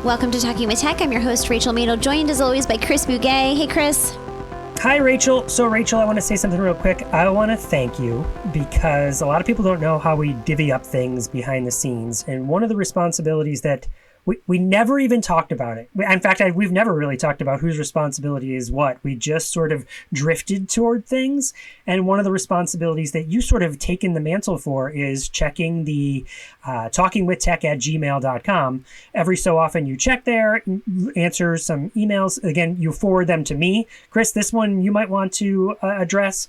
Welcome to Talking with Tech. I'm your host, Rachel Madel, joined as always by Chris Bugay. Hey, Chris. Hi, Rachel. So, Rachel, I want to say something real quick. I want to thank you because a lot of people don't know how we divvy up things behind the scenes. And one of the responsibilities that we never even talked about it. In fact, we've never really talked about whose responsibility is what. We just sort of drifted toward things. And one of the responsibilities that you sort of taken the mantle for is checking the talkingwithtech@gmail.com. Every so often you check there, answer some emails. Again, you forward them to me. Chris, this one you might want to address,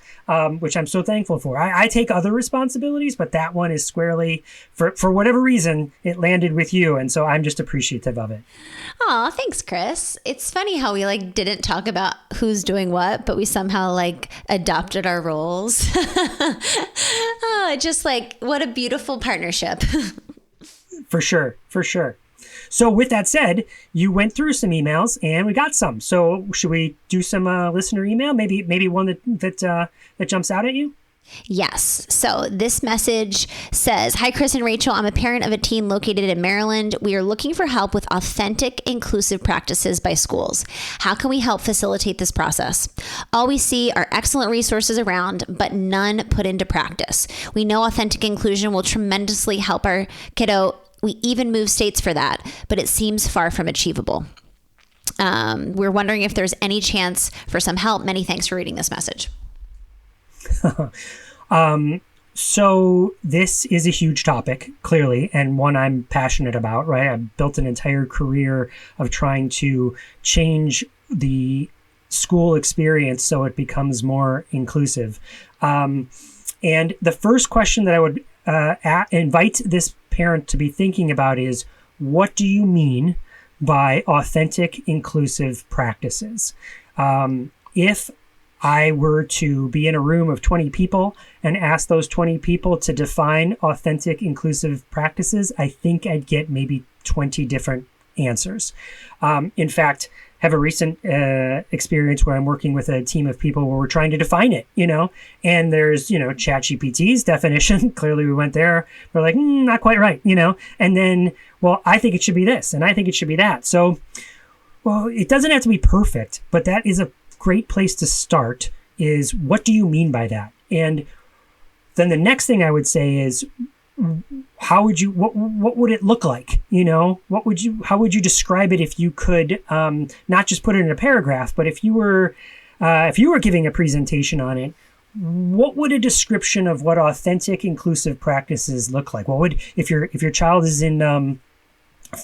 which I'm so thankful for. I take other responsibilities, but that one is squarely, for whatever reason, it landed with you. And so I'm just appreciative of it. Oh, thanks, Chris. It's funny how we didn't talk about who's doing what, but we somehow adopted our roles. Oh, just what a beautiful partnership. For sure. So with that said, you went through some emails and we got some. So should we do some listener email? Maybe one that jumps out at you? Yes. So this message says, "Hi, Chris and Rachel. I'm a parent of a teen located in Maryland. We are looking for help with authentic, inclusive practices by schools. How can we help facilitate this process? All we see are excellent resources around, but none put into practice. We know authentic inclusion will tremendously help our kiddo. We even move states for that, but it seems far from achievable. We're wondering if there's any chance for some help. Many thanks for reading this message." So this is a huge topic, clearly, and one I'm passionate about, right? I've built an entire career of trying to change the school experience so it becomes more inclusive. And the first question that I would invite this parent to be thinking about is, what do you mean by authentic, inclusive practices? If I were to be in a room of 20 people and ask those 20 people to define authentic, inclusive practices, I think I'd get maybe 20 different answers. In fact, have a recent experience where I'm working with a team of people where we're trying to define it, and there's, ChatGPT's definition. Clearly we went there. We're like, not quite right, and then, well, I think it should be this and I think it should be that. So, well, it doesn't have to be perfect, but that is a great place to start is, what do you mean by that? And then the next thing I would say is, how would you, what would it look like? How would you describe it if you could, not just put it in a paragraph, but if you were giving a presentation on it, what would a description of what authentic, inclusive practices look like? What would, if your child is in,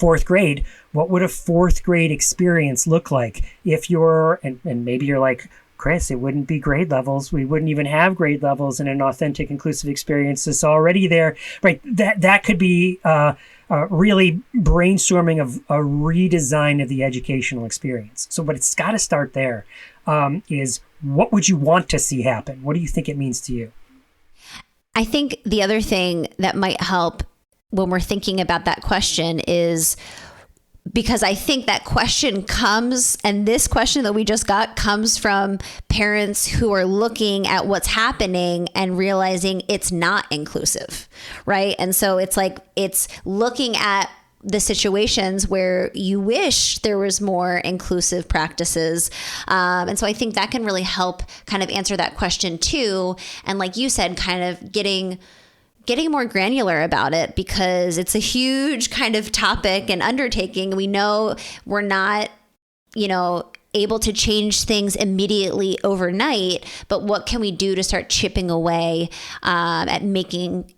fourth grade, what would a fourth grade experience look like if you're, and maybe you're like, Chris, it wouldn't be grade levels. We wouldn't even have grade levels in an authentic, inclusive experience. It's already there, right? That could be really brainstorming of a redesign of the educational experience. So, but it's got to start there. Is what would you want to see happen? What do you think it means to you? I think the other thing that might help when we're thinking about that question is, because I think that question comes, and this question that we just got comes from parents who are looking at what's happening and realizing it's not inclusive, right? And so it's looking at the situations where you wish there was more inclusive practices. And so I think that can really help kind of answer that question too. And like you said, kind of getting more granular about it, because it's a huge kind of topic and undertaking. We know we're not, able to change things immediately overnight, but what can we do to start chipping away at making,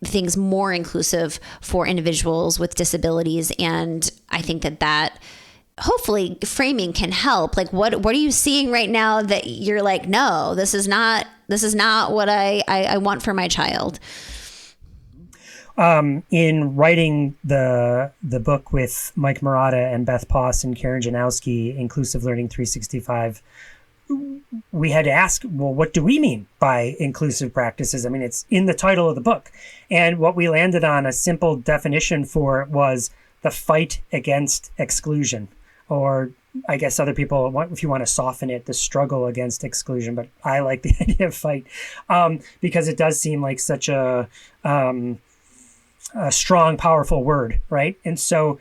things more inclusive for individuals with disabilities? And I think that hopefully framing can help. What are you seeing right now that you're like, no, this is not what I want for my child? In writing the book with Mike Murata and Beth Poss and Karen Janowski, Inclusive Learning 365, we had to ask, well, what do we mean by inclusive practices? I mean, it's in the title of the book. And what we landed on, a simple definition for it, was the fight against exclusion. Or I guess other people, if you want to soften it, the struggle against exclusion. But I like the idea of fight because it does seem like such a a strong, powerful word, right? And so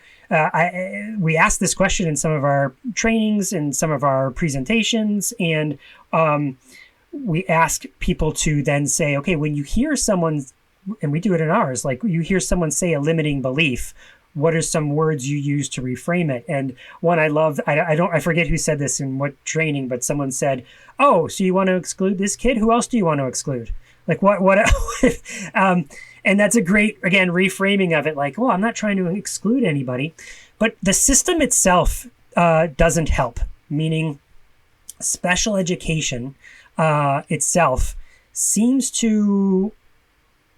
we asked this question in some of our trainings and some of our presentations, and we ask people to then say, okay, when you hear someone, and we do it in ours, like you hear someone say a limiting belief, what are some words you use to reframe it? And one I love, I forget who said this in what training, but someone said, oh, so you want to exclude this kid? Who else do you want to exclude? Like what, and that's a great, again, reframing of it. Like, oh, I'm not trying to exclude anybody, but the system itself doesn't help, meaning special education itself seems to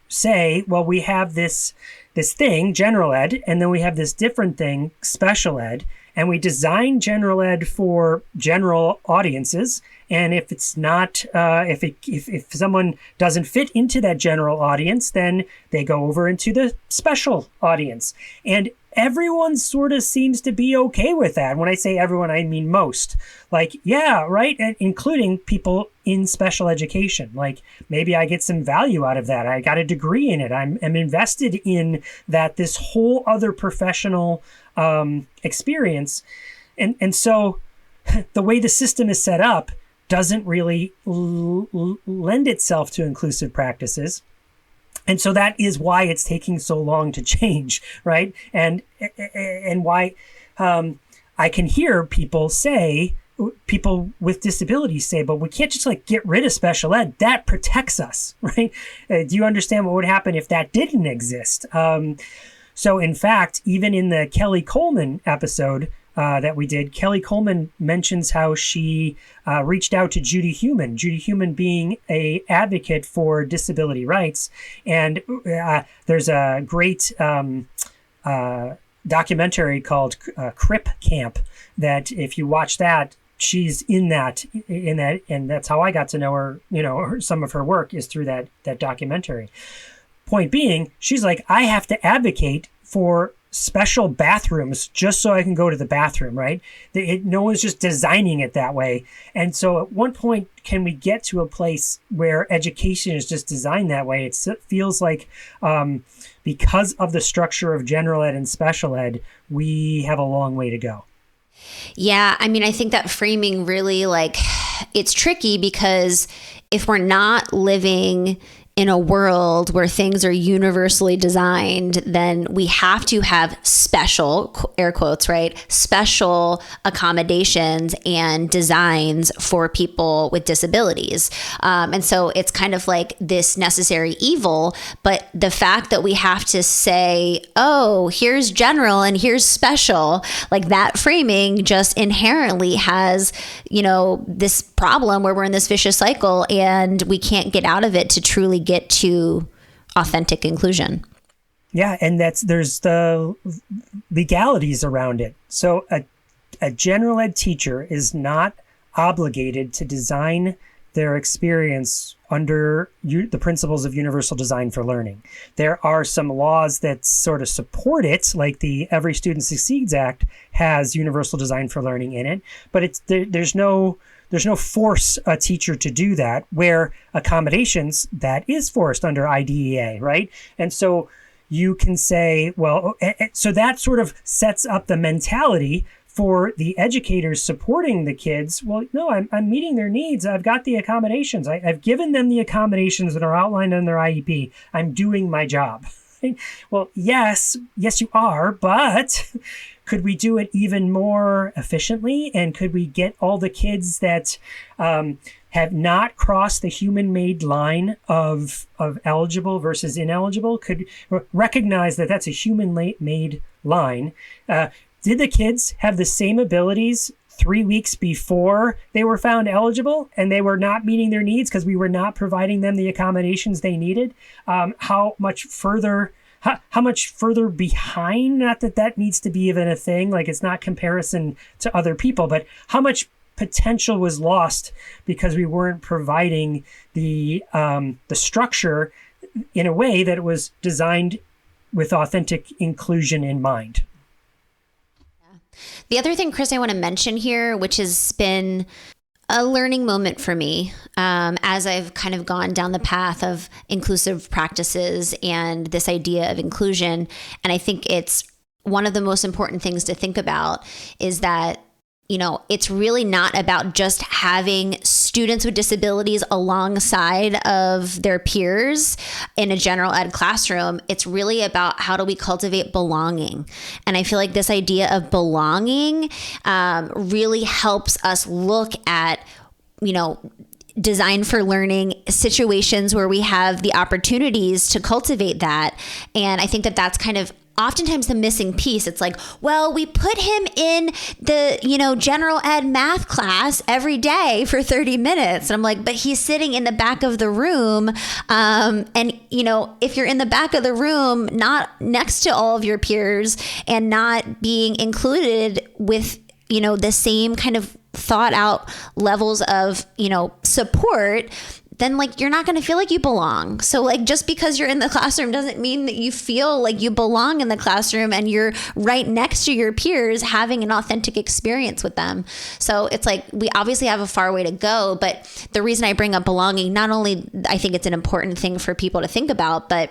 say, well, we have this thing, general ed, and then we have this different thing, special ed, and we design general ed for general audiences. And if it's not, if someone doesn't fit into that general audience, then they go over into the special audience. And everyone sort of seems to be okay with that. When I say everyone, I mean most. Like, yeah, right, and including people in special education. Like, maybe I get some value out of that. I got a degree in it. I'm invested in that, this whole other professional experience. And so the way the system is set up doesn't really lend itself to inclusive practices. And so that is why it's taking so long to change, right? And why I can hear people with disabilities say, but we can't just like get rid of special ed. That protects us, right? Do you understand what would happen if that didn't exist? So in fact, even in the Kelly Coleman episode that we did, Kelly Coleman mentions how she reached out to Judy Heumann being a advocate for disability rights. And there's a great documentary called Crip Camp that if you watch that, she's in that, and that's how I got to know her. You know, some of her work is through that documentary. Point being, she's like, I have to advocate for special bathrooms just so I can go to the bathroom, right? No one's just designing it that way. And so at one point, can we get to a place where education is just designed that way? It feels like because of the structure of general ed and special ed, we have a long way to go. Yeah, I mean, I think that framing really, like, it's tricky because if we're not living in a world where things are universally designed, then we have to have special, air quotes, right? Special accommodations and designs for people with disabilities. And so it's kind of like this necessary evil, but the fact that we have to say, oh, here's general and here's special, like that framing just inherently has, you know, this problem where we're in this vicious cycle and we can't get out of it to truly get to authentic inclusion. Yeah, and there's the legalities around it. So a general ed teacher is not obligated to design their experience under the principles of universal design for learning. There are some laws that sort of support it, like the Every Student Succeeds Act has universal design for learning in it, but there's no force a teacher to do that, where accommodations, that is forced under IDEA, right? And so you can say, well, so that sort of sets up the mentality for the educators supporting the kids. Well, no, I'm meeting their needs. I've got the accommodations. I've given them the accommodations that are outlined in their IEP. I'm doing my job. Well, yes, you are, but could we do it even more efficiently? And could we get all the kids that have not crossed the human-made line of eligible versus ineligible, could recognize that that's a human-made line? Did the kids have the same abilities 3 weeks before they were found eligible and they were not meeting their needs because we were not providing them the accommodations they needed? How much further behind, not that needs to be even a thing, like it's not comparison to other people, but how much potential was lost because we weren't providing the structure in a way that it was designed with authentic inclusion in mind. The other thing, Chris, I want to mention here, which has been a learning moment for me as I've kind of gone down the path of inclusive practices and this idea of inclusion. And I think it's one of the most important things to think about is that, you know, it's really not about just having students with disabilities alongside of their peers in a general ed classroom. It's really about how do we cultivate belonging. And I feel like this idea of belonging really helps us look at, you know, design for learning situations where we have the opportunities to cultivate that. And I think that that's kind of oftentimes the missing piece. It's like, well, we put him in the, you know, general ed math class every day for 30 minutes. And I'm like, but he's sitting in the back of the room. And, you know, if you're in the back of the room, not next to all of your peers and not being included with, you know, the same kind of thought out levels of, you know, support, then like you're not going to feel like you belong. So like just because you're in the classroom doesn't mean that you feel like you belong in the classroom and you're right next to your peers having an authentic experience with them. So it's like we obviously have a far way to go, but the reason I bring up belonging, not only I think it's an important thing for people to think about, but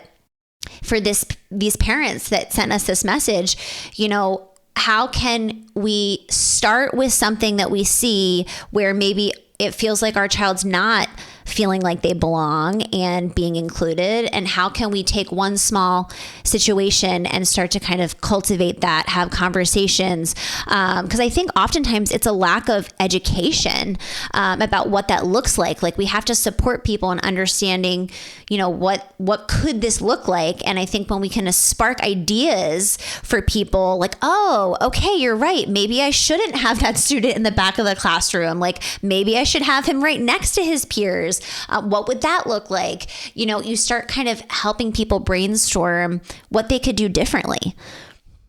for these parents that sent us this message, you know, how can we start with something that we see where maybe it feels like our child's not feeling like they belong and being included? And how can we take one small situation and start to kind of cultivate that, have conversations? Because I think oftentimes it's a lack of education about what that looks like. Like we have to support people in understanding, you know, what could this look like? And I think when we can spark ideas for people like, oh, okay, you're right. Maybe I shouldn't have that student in the back of the classroom. Like maybe I should have him right next to his peers. What would that look like? You know, you start kind of helping people brainstorm what they could do differently.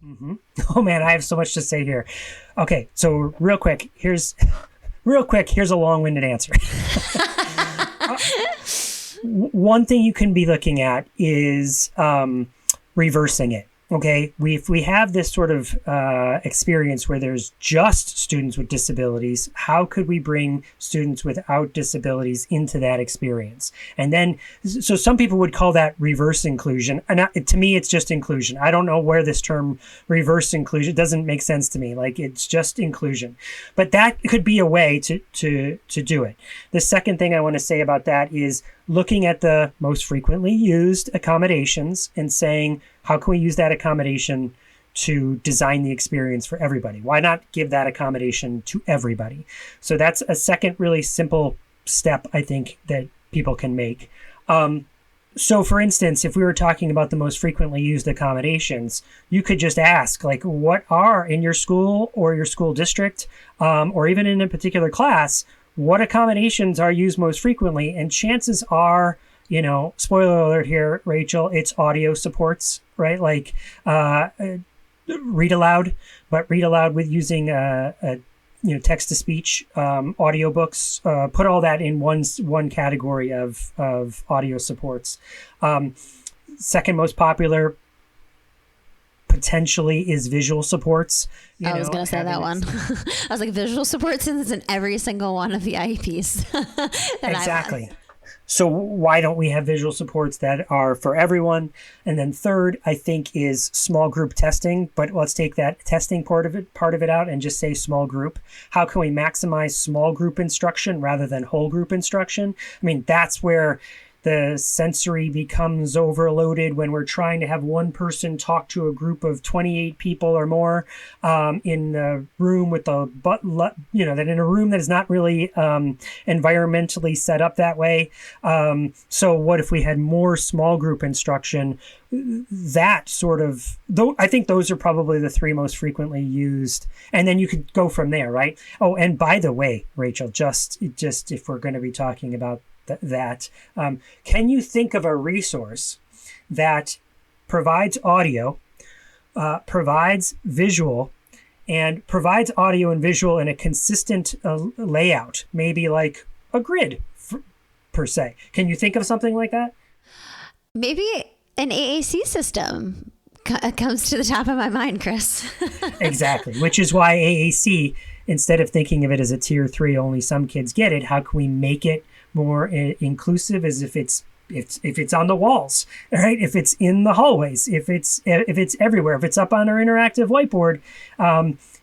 Mm-hmm. Oh man, I have so much to say here. Okay, so real quick, here's a long-winded answer. One thing you can be looking at is reversing it. Okay, if we have this sort of experience where there's just students with disabilities, how could we bring students without disabilities into that experience? And then, so some people would call that reverse inclusion. And to me, it's just inclusion. I don't know where this term reverse inclusion, it doesn't make sense to me. Like it's just inclusion. But that could be a way to do it. The second thing I want to say about that is looking at the most frequently used accommodations and saying, how can we use that accommodation to design the experience for everybody? Why not give that accommodation to everybody? So that's a second really simple step, I think, that people can make. So for instance, if we were talking about the most frequently used accommodations, you could just ask, like, what are in your school or your school district, or even in a particular class, what accommodations are used most frequently? And chances are, you know, spoiler alert here, Rachel, it's audio supports, right? Like read aloud, but read aloud with using text to speech, audiobooks. Put all that in one category of audio supports. Second most popular potentially is visual supports. I was going to say that one. I was like, visual supports is in every single one of the IEPs. Exactly. So why don't we have visual supports that are for everyone? And then third, I think, is small group testing. But let's take that testing part of it out and just say small group. How can we maximize small group instruction rather than whole group instruction? I mean, that's where the sensory becomes overloaded when we're trying to have one person talk to a group of 28 people or more in a room with that in a room that is not really environmentally set up that way. So what if we had more small group instruction? That sort of, though, I think those are probably the three most frequently used. And then you could go from there, right? Oh, and by the way, Rachel, just if we're going to be talking about that, can you think of a resource that provides audio, provides visual, and provides audio and visual in a consistent layout, maybe like a grid per se? Can you think of something like that? Maybe an AAC system comes to the top of my mind, Chris. Exactly, which is why AAC instead of thinking of it as a tier 3, only some kids get it, how can we make it more inclusive, as if it's on the walls, right? If it's in the hallways, if it's everywhere, if it's up on our interactive whiteboard,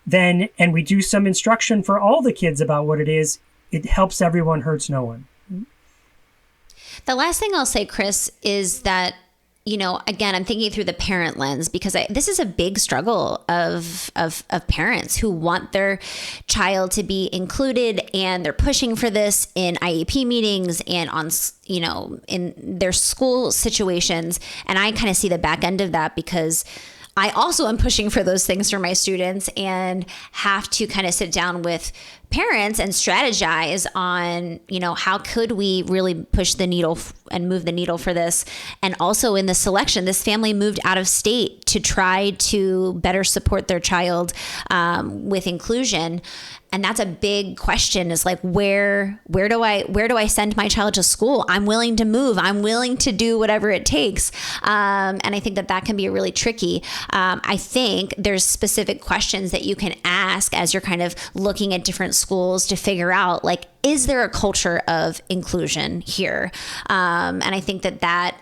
then, and we do some instruction for all the kids about what it is, it helps everyone, hurts no one. The last thing I'll say, Chris, is that, again, I'm thinking through the parent lens, because this is a big struggle of parents who want their child to be included, and they're pushing for this in IEP meetings and on, in their school situations. And I kind of see the back end of that, because I also am pushing for those things for my students, and have to kind of sit down with parents and strategize on, how could we really push the needle and move the needle for this. And also in the selection, this family moved out of state to try to better support their child with inclusion. And that's a big question, is like, where do I send my child to school? I'm willing to move. I'm willing to do whatever it takes. And I think that can be really tricky. I think there's specific questions that you can ask as you're kind of looking at different schools to figure out, like, is there a culture of inclusion here? And I think that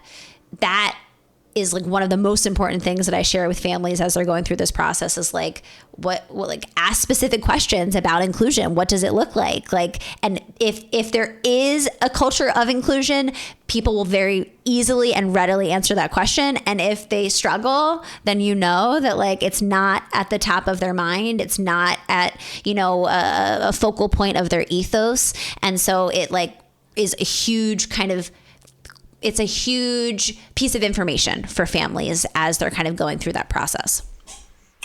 is like one of the most important things that I share with families as they're going through this process, is like, what like, ask specific questions about inclusion. What does it look like? Like, and if there is a culture of inclusion, people will very easily and readily answer that question. And if they struggle, then that, like, it's not at the top of their mind. It's not at, a focal point of their ethos. And so it, like, is a huge it's a huge piece of information for families as they're kind of going through that process.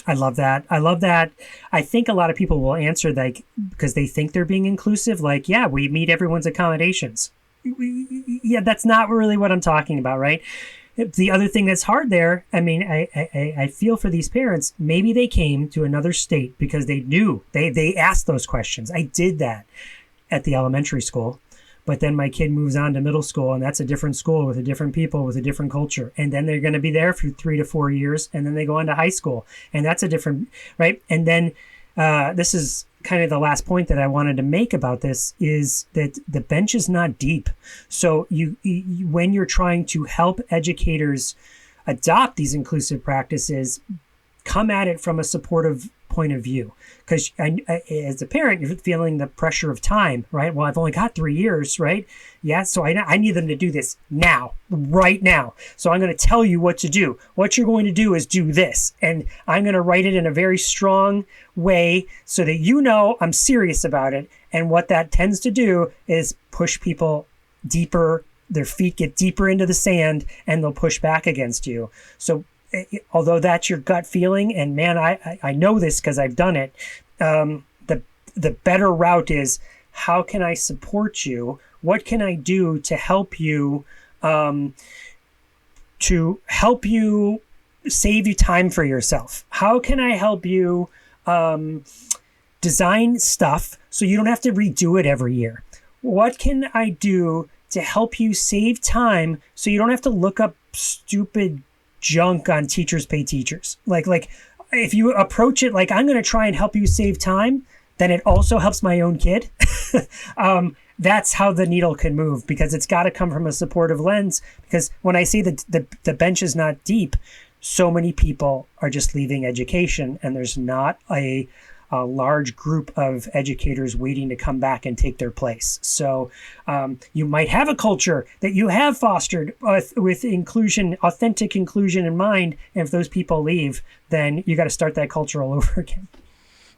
I love that. I think a lot of people will answer, like, because they think they're being inclusive, like, yeah, we meet everyone's accommodations. Yeah, that's not really what I'm talking about, right? The other thing that's hard there, I mean, I feel for these parents. Maybe they came to another state because they knew, they asked those questions. I did that at the elementary school. But then my kid moves on to middle school, and that's a different school with a different people, with a different culture. And then they're going to be there for 3 to 4 years, and then they go on to high school, and that's a different, right? And then this is kind of the last point that I wanted to make about this, is that the bench is not deep. So you when you're trying to help educators adopt these inclusive practices, come at it from a supportive point of view. Because as a parent, you're feeling the pressure of time, right? Well, I've only got 3 years, right? Yeah, so I need them to do this now, right now. So I'm going to tell you what to do. What you're going to do is do this. And I'm going to write it in a very strong way so that I'm serious about it. And what that tends to do is push people deeper. Their feet get deeper into the sand, and they'll push back against you. So although that's your gut feeling, and man, I know this because I've done it, the better route is, how can I support you? What can I do to help you, save you time for yourself? How can I help you design stuff so you don't have to redo it every year? What can I do to help you save time so you don't have to look up stupid junk on Teachers Pay Teachers? Like if you approach it like, I'm going to try and help you save time, then it also helps my own kid. That's how the needle can move, because it's got to come from a supportive lens. Because when I say that the bench is not deep, so many people are just leaving education, and there's not a large group of educators waiting to come back and take their place. So you might have a culture that you have fostered with inclusion, authentic inclusion in mind. And if those people leave, then you got to start that culture all over again.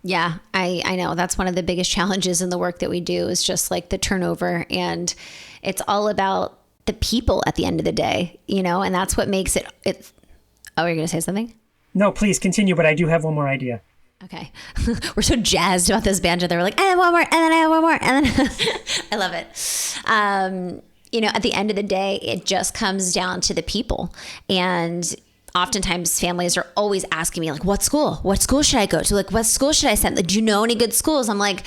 Yeah, I know. That's one of the biggest challenges in the work that we do, is just like the turnover. And it's all about the people at the end of the day, and that's what makes it. Oh, you're going to say something? No, please continue. But I do have one more idea. Okay. We're so jazzed about this banjo. They were like, I have one more, and then I have one more. And then I love it. At the end of the day, it just comes down to the people. And oftentimes families are always asking me, like, what school should I go to? Like, what school should I send? Like, do you know any good schools? I'm like,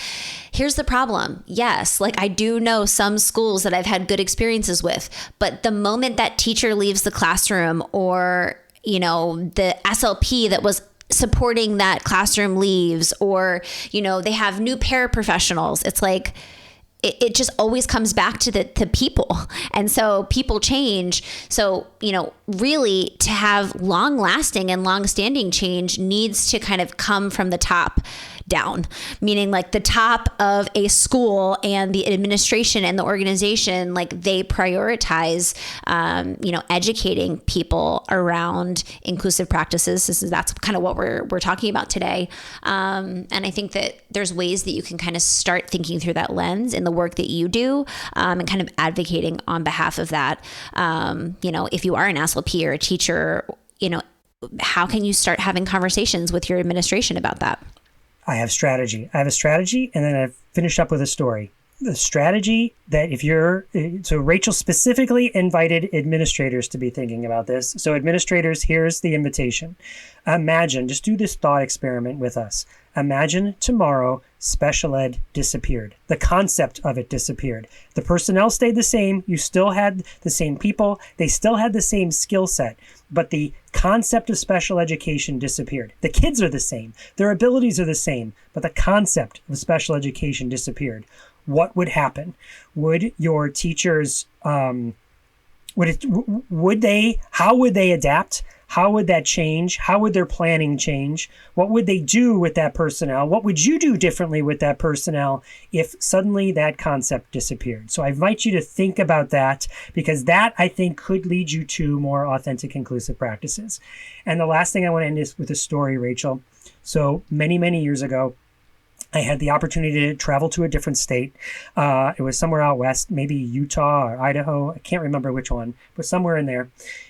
here's the problem. Yes. Like, I do know some schools that I've had good experiences with, but the moment that teacher leaves the classroom, or, the SLP that was supporting that classroom leaves, or, they have new paraprofessionals. It's like, it just always comes back to the people. And so people change. So, really to have long lasting and long standing change needs to kind of come from the top down, meaning like the top of a school and the administration and the organization, like they prioritize, educating people around inclusive practices. That's kind of what we're talking about today. And I think that there's ways that you can kind of start thinking through that lens in the work that you do, and kind of advocating on behalf of that. If you are an SLP or a teacher, how can you start having conversations with your administration about that? I have strategy, and then I've finished up with a story. The strategy that so Rachel specifically invited administrators to be thinking about this. So administrators, here's the invitation. Imagine, just do this thought experiment with us. Imagine tomorrow special ed disappeared. The concept of it disappeared. The personnel stayed the same. You still had the same people. They still had the same skill set, but the concept of special education disappeared. The kids are the same. Their abilities are the same, but the concept of special education disappeared. What would happen? Would your teachers, how would they adapt? How would that change? How would their planning change? What would they do with that personnel? What would you do differently with that personnel if suddenly that concept disappeared? So I invite you to think about that, because that, I think, could lead you to more authentic, inclusive practices. And the last thing I want to end is with a story, Rachel. So many, many years ago, I had the opportunity to travel to a different state. It was somewhere out west, maybe Utah or Idaho. I can't remember which one, but somewhere in there.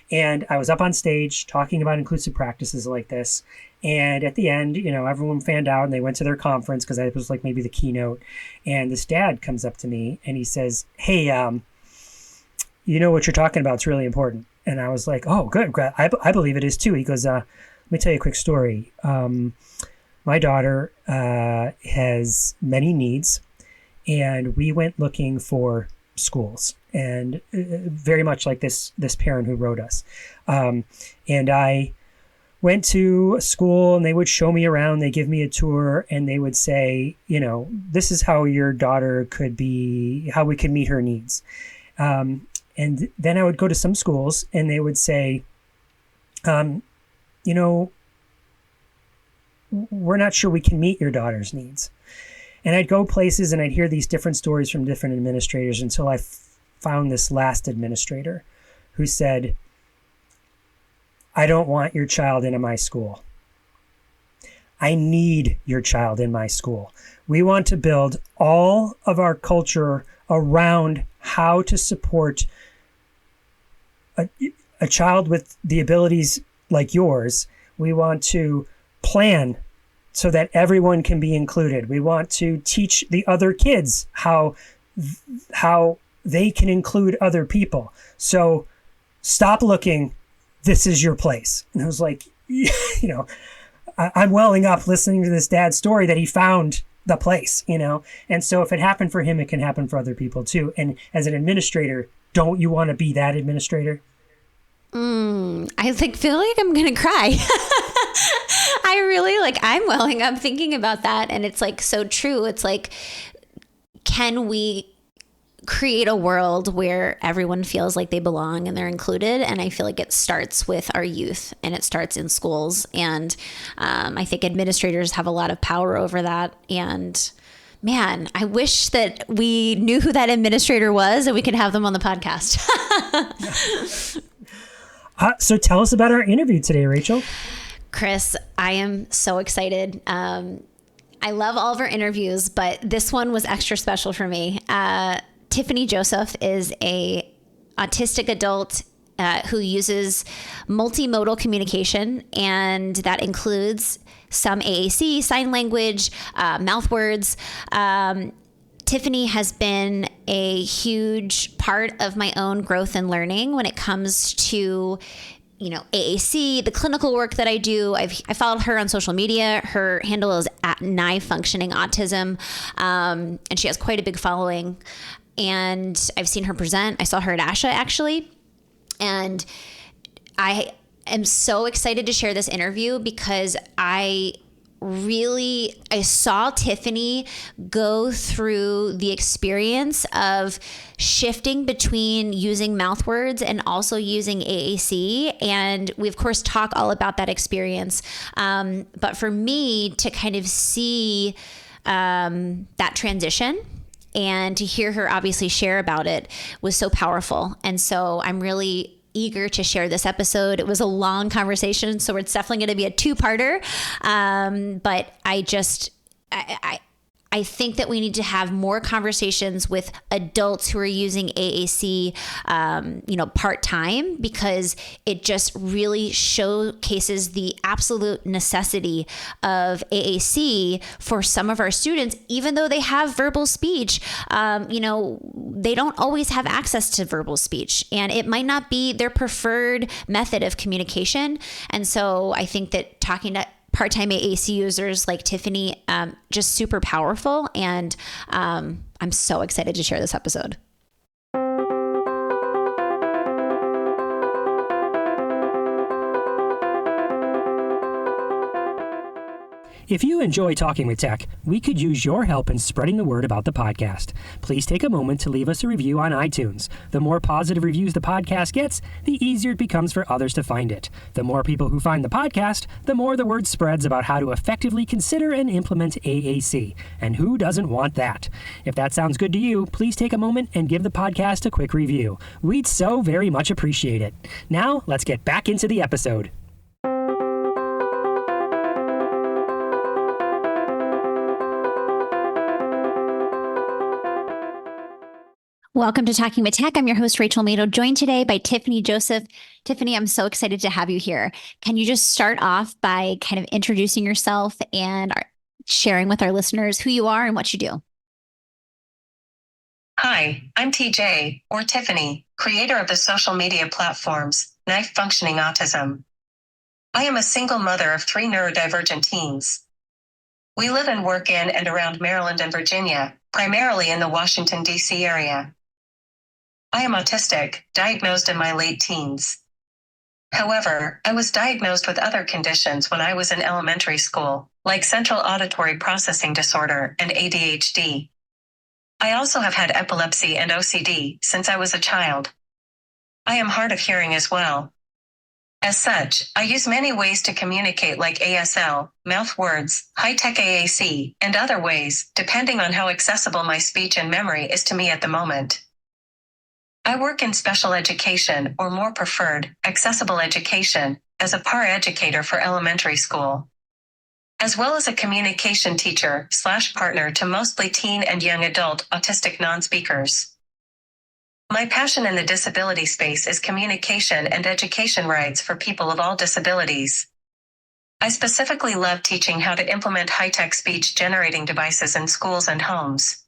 And I was up on stage talking about inclusive practices like this. And at the end, everyone fanned out and they went to their conference, because I was like maybe the keynote. And this dad comes up to me and he says, "Hey, what you're talking about is really important." And I was like, "Oh, good. I believe it is too." He goes, "Let me tell you a quick story. My daughter has many needs, and we went looking for schools, and very much like this parent who wrote us. And I went to a school, and they would show me around. They give me a tour, and they would say, this is how your daughter could be, how we can meet her needs." And then I would go to some schools, and they would say, "We're not sure we can meet your daughter's needs." And I'd go places and I'd hear these different stories from different administrators until I found this last administrator who said, "I don't want your child in my school. I need your child in my school. We want to build all of our culture around how to support a child with the abilities like yours. We want to plan so that everyone can be included. We want to teach the other kids how they can include other people. So stop looking. This is your place." And I was like, I'm welling up listening to this dad's story that he found the place, And so if it happened for him, it can happen for other people too. And as an administrator, don't you want to be that administrator? I feel like I'm going to cry. I really I'm welling up thinking about that. And it's so true. It's can we create a world where everyone feels like they belong and they're included? And I feel like it starts with our youth, and it starts in schools. And I think administrators have a lot of power over that. And man, I wish that we knew who that administrator was and we could have them on the podcast. So tell us about our interview today, Rachel. Chris, I am so excited. I love all of our interviews, but this one was extra special for me. Tiffany Joseph is a autistic adult who uses multimodal communication, and that includes some AAC, sign language, mouth words. Tiffany has been a huge part of my own growth and learning when it comes to, AAC, the clinical work that I do. I followed her on social media. Her handle is @Nigh-functioning-autism, and she has quite a big following. And I've seen her present. I saw her at ASHA actually, and I am so excited to share this interview because I saw Tiffany go through the experience of shifting between using mouth words and also using AAC. And we, of course, talk all about that experience. But for me to kind of see that transition and to hear her obviously share about it was so powerful. And so I'm really eager to share this episode. It was a long conversation, so it's definitely going to be a two-parter. But I think that we need to have more conversations with adults who are using AAC, part-time, because it just really showcases the absolute necessity of AAC for some of our students, even though they have verbal speech. They don't always have access to verbal speech, and it might not be their preferred method of communication. And so I think that talking to part-time AAC users like Tiffany, just super powerful. And I'm so excited to share this episode. If you enjoy Talking with Tech, we could use your help in spreading the word about the podcast. Please take a moment to leave us a review on iTunes. The more positive reviews the podcast gets, the easier it becomes for others to find it. The more people who find the podcast, the more the word spreads about how to effectively consider and implement AAC. And who doesn't want that? If that sounds good to you, please take a moment and give the podcast a quick review. We'd so very much appreciate it. Now, let's get back into the episode. Welcome to Talking with Tech. I'm your host, Rachel Mato, joined today by Tiffany Joseph. Tiffany, I'm so excited to have you here. Can you just start off by kind of introducing yourself and sharing with our listeners who you are and what you do? Hi, I'm TJ, or Tiffany, creator of the social media platforms, Knife Functioning Autism. I am a single mother of 3 neurodivergent teens. We live and work in and around Maryland and Virginia, primarily in the Washington, D.C. area. I am autistic, diagnosed in my late teens. However, I was diagnosed with other conditions when I was in elementary school, like central auditory processing disorder and ADHD. I also have had epilepsy and OCD since I was a child. I am hard of hearing as well. As such, I use many ways to communicate, like ASL, mouth words, high-tech AAC, and other ways, depending on how accessible my speech and memory is to me at the moment. I work in special education, or more preferred, accessible education, as a educator for elementary school, as well as a communication teacher/partner to mostly teen and young adult autistic non-speakers. My passion in the disability space is communication and education rights for people of all disabilities. I specifically love teaching how to implement high-tech speech generating devices in schools and homes.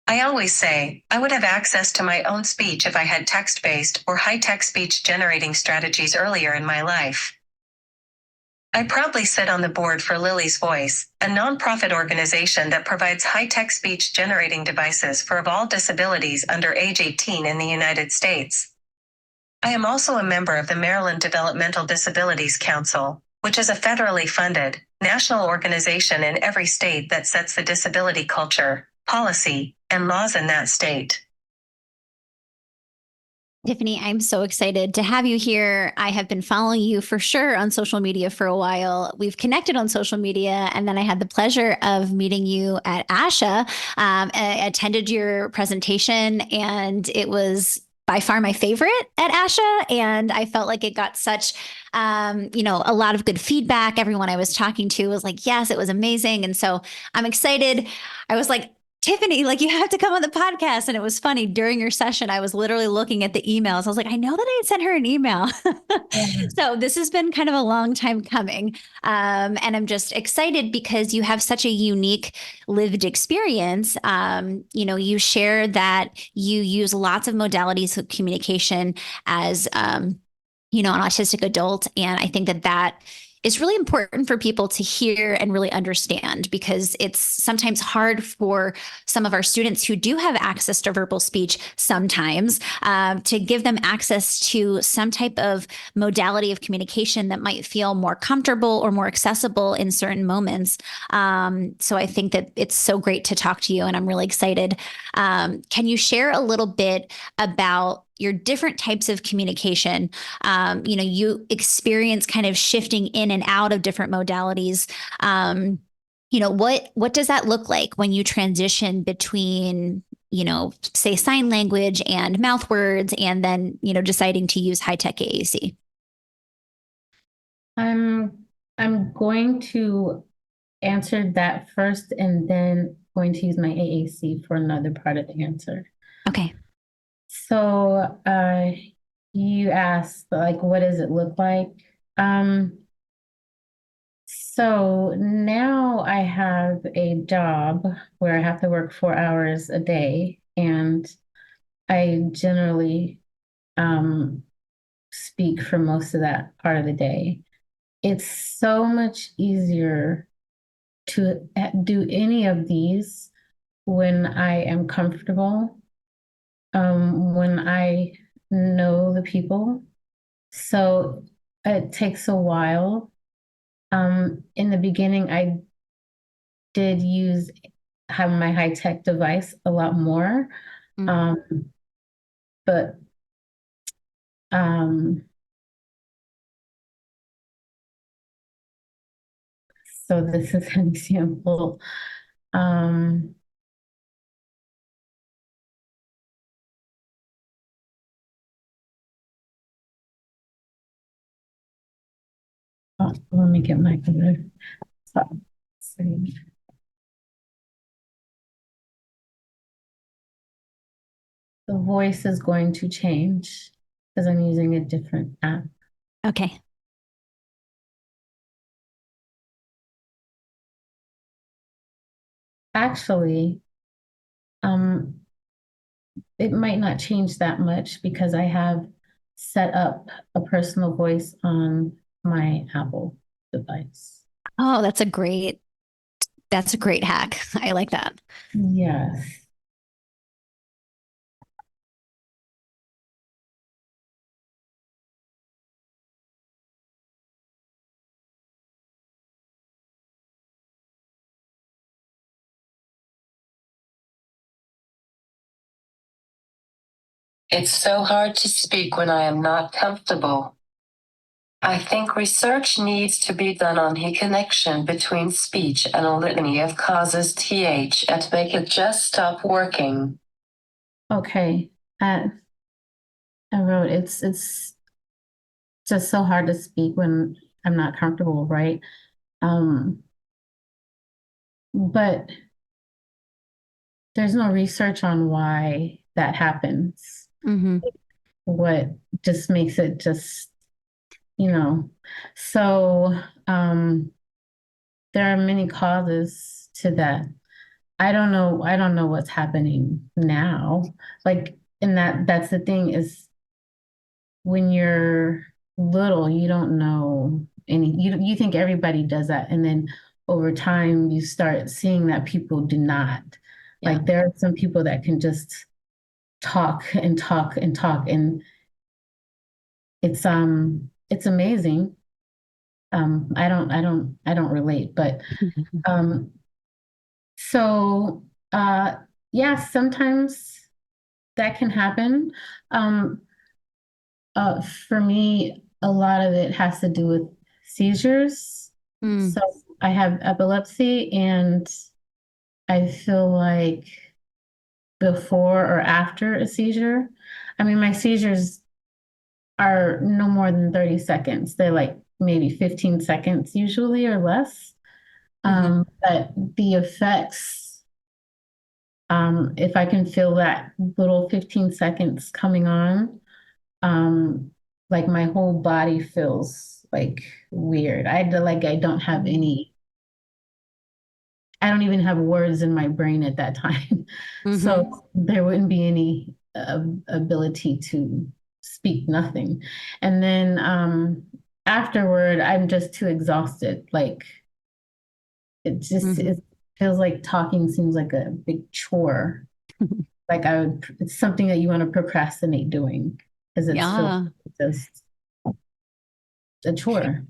I always say, I would have access to my own speech if I had text-based or high-tech speech generating strategies earlier in my life. I proudly sit on the board for Lily's Voice, a nonprofit organization that provides high-tech speech generating devices for of all disabilities under age 18 in the United States. I am also a member of the Maryland Developmental Disabilities Council, which is a federally funded, national organization in every state that sets the disability culture, policy, and laws in that state. Tiffany, I'm so excited to have you here. I have been following you for sure on social media for a while. We've connected on social media, and then I had the pleasure of meeting you at ASHA. I attended your presentation, and it was by far my favorite at ASHA. And I felt like it got such, a lot of good feedback. Everyone I was talking to was like, yes, it was amazing. And so I'm excited. I was like, Tiffany, like, you have to come on the podcast. And it was funny, during your session, I was literally looking at the emails. I was like, I know that I had sent her an email. So this has been kind of a long time coming. And I'm just excited because you have such a unique lived experience. You share that you use lots of modalities of communication as, an autistic adult. And I think that is really important for people to hear and really understand, because it's sometimes hard for some of our students who do have access to verbal speech sometimes to give them access to some type of modality of communication that might feel more comfortable or more accessible in certain moments. So I think that it's so great to talk to you, and I'm really excited. Can you share a little bit about your different types of communication? You experience kind of shifting in and out of different modalities. What does that look like when you transition between, say, sign language and mouth words, and then, deciding to use high-tech AAC? I'm going to answer that first, and then going to use my AAC for another part of the answer. Okay. So you asked, like, what does it look like? So now I have a job where I have to work 4 hours a day, and I generally speak for most of that part of the day. It's so much easier to do any of these when I am comfortable, when I know the people. So it takes a while. In the beginning, I did have my high-tech device a lot more. But so this is an example. Let me get my computer. See. The voice is going to change because I'm using a different app. Okay. Actually, it might not change that much because I have set up a personal voice on my Apple device. Oh, that's a great hack. I like that. Yes. It's so hard to speak when I am not comfortable. I think research needs to be done on the connection between speech and a litany of causes and make it just stop working. Okay. I wrote it's just so hard to speak when I'm not comfortable, right? But there's no research on why that happens. What just makes it just, so there are many causes to that. I don't know what's happening now. Like, and that's the thing is when you're little, you don't know you think everybody does that. And then over time you start seeing that people do not. Yeah. Like there are some people that can just talk and talk and talk, and it's amazing. I don't relate, but so yeah, sometimes that can happen. For me, a lot of it has to do with seizures. So I have epilepsy, and I feel like before or after a seizure, I mean, my seizures are no more than 30 seconds. They're like maybe 15 seconds usually or less. But the effects, if I can feel that little 15 seconds coming on, like my whole body feels like weird. I don't have I don't even have words in my brain at that time. So there wouldn't be any ability to speak nothing. And then afterward, I'm just too exhausted. Like it just it feels like talking seems like a big chore. Like it's something that you want to procrastinate doing because it's Yeah. just a chore.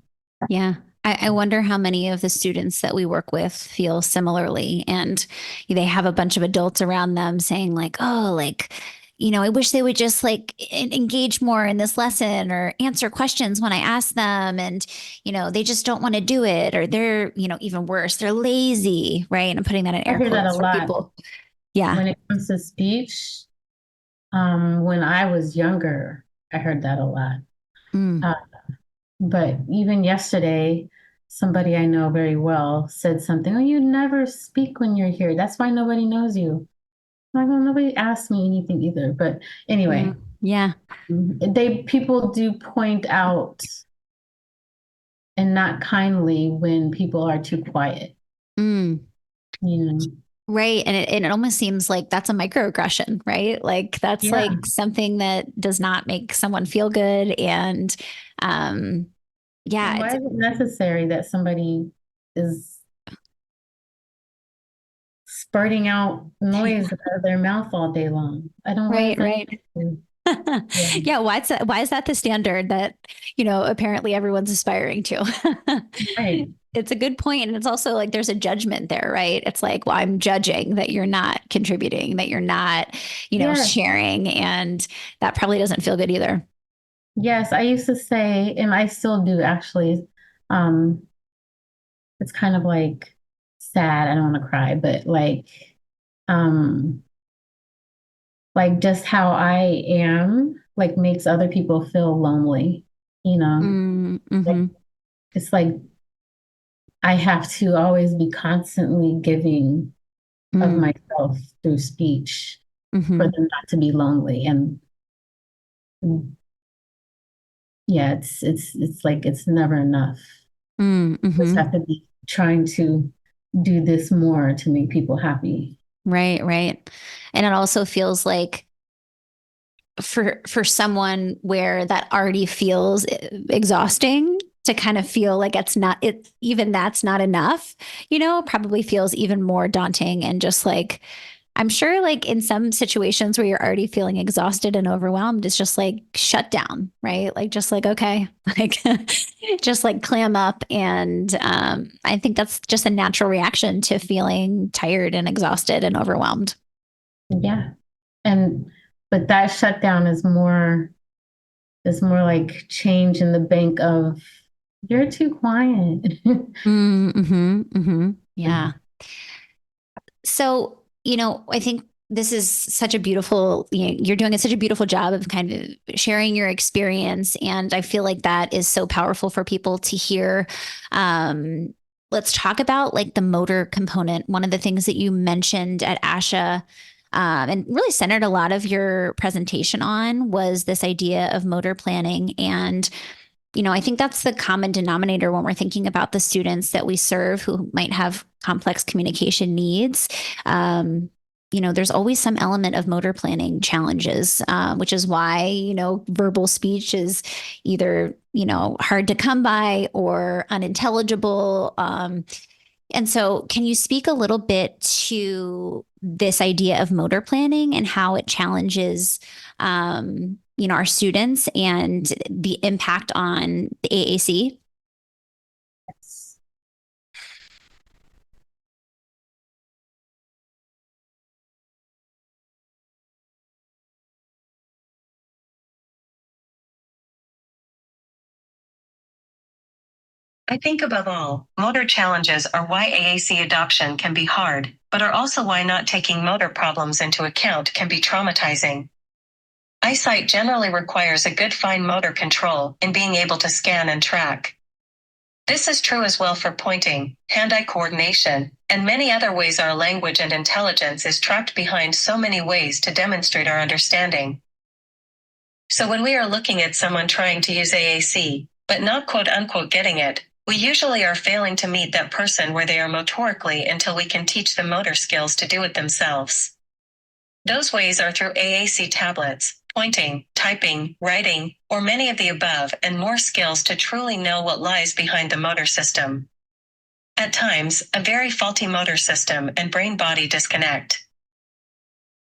Yeah. I wonder how many of the students that we work with feel similarly. And they have a bunch of adults around them saying, like, oh, like, I wish they would just like engage more in this lesson or answer questions when I ask them. And, they just don't want to do it. Or they're, even worse, they're lazy. Right. And I'm putting that in I air hear that a quotes for lot people. Yeah. when it comes to speech. When I was younger, I heard that a lot. Mm. But even yesterday, somebody I know very well said something, oh, you never speak when you're here. That's why nobody knows you. I'm like, well, nobody asked me anything either. But anyway, Yeah. People do point out and not kindly when people are too quiet. Mm. You know. Right. And it almost seems like that's a microaggression, right? Like that's Yeah. like something that does not make someone feel good. And yeah. And why is it necessary that somebody is spurting out noise out of their mouth all day long? I don't Right, right. Yeah, why is that the standard that, apparently everyone's aspiring to? Right. It's a good point. And it's also like there's a judgment there, right? It's like, well, I'm judging that you're not contributing, that you're not, sharing. And that probably doesn't feel good either. Yes, I used to say, and I still do actually, um, it's kind of like sad. I don't want to cry, but um, like just how I am, like makes other people feel lonely, you know? Like, it's like I have to always be constantly giving of myself through speech for them not to be lonely. And yeah, it's like it's never enough. Just have to be trying to do this more to make people happy. Right, right. And it also feels like for someone where that already feels exhausting to kind of feel like even that's not enough, probably feels even more daunting and just like I'm sure like in some situations where you're already feeling exhausted and overwhelmed, it's just like shut down, right? Like just like, okay, like just like clam up. And I think that's just a natural reaction to feeling tired and exhausted and overwhelmed. Yeah. But that shutdown is more like change in the bank of you're too quiet. Yeah. So, I think this is such a beautiful, you're doing such a beautiful job of kind of sharing your experience. And I feel like that is so powerful for people to hear. Let's talk about like the motor component. One of the things that you mentioned at ASHA and really centered a lot of your presentation on was this idea of motor planning. And I think that's the common denominator when we're thinking about the students that we serve who might have complex communication needs. There's always some element of motor planning challenges, which is why, verbal speech is either, hard to come by or unintelligible. And so, can you speak a little bit to this idea of motor planning and how it challenges, our students and the impact on the AAC? I think above all, motor challenges are why AAC adoption can be hard, but are also why not taking motor problems into account can be traumatizing. Eyesight generally requires a good fine motor control in being able to scan and track. This is true as well for pointing, hand-eye coordination, and many other ways our language and intelligence is trapped behind so many ways to demonstrate our understanding. So when we are looking at someone trying to use AAC, but not quote-unquote getting it, we usually are failing to meet that person where they are motorically until we can teach them motor skills to do it themselves. Those ways are through AAC tablets, pointing, typing, writing, or many of the above and more skills to truly know what lies behind the motor system. At times, a very faulty motor system and brain-body disconnect.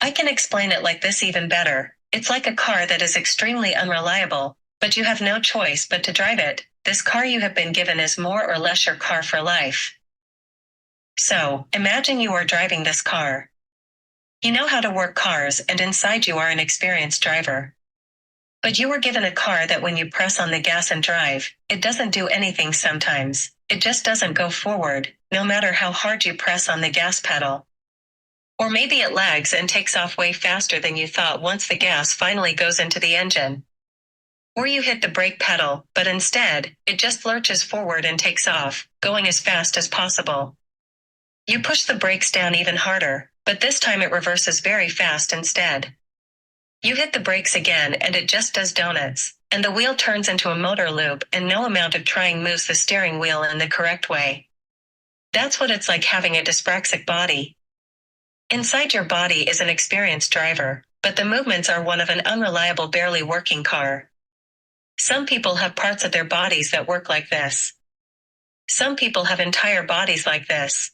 I can explain it like this even better. It's like a car that is extremely unreliable, but you have no choice but to drive it. This car you have been given is more or less your car for life. So, imagine you are driving this car. You know how to work cars, and inside you are an experienced driver. But you were given a car that when you press on the gas and drive, it doesn't do anything sometimes. It just doesn't go forward, no matter how hard you press on the gas pedal. Or maybe it lags and takes off way faster than you thought once the gas finally goes into the engine. Or you hit the brake pedal, but instead, it just lurches forward and takes off, going as fast as possible. You push the brakes down even harder, but this time it reverses very fast instead. You hit the brakes again and it just does donuts, and the wheel turns into a motor loop and no amount of trying moves the steering wheel in the correct way. That's what it's like having a dyspraxic body. Inside your body is an experienced driver, but the movements are one of an unreliable, barely working car. Some people have parts of their bodies that work like this. Some people have entire bodies like this.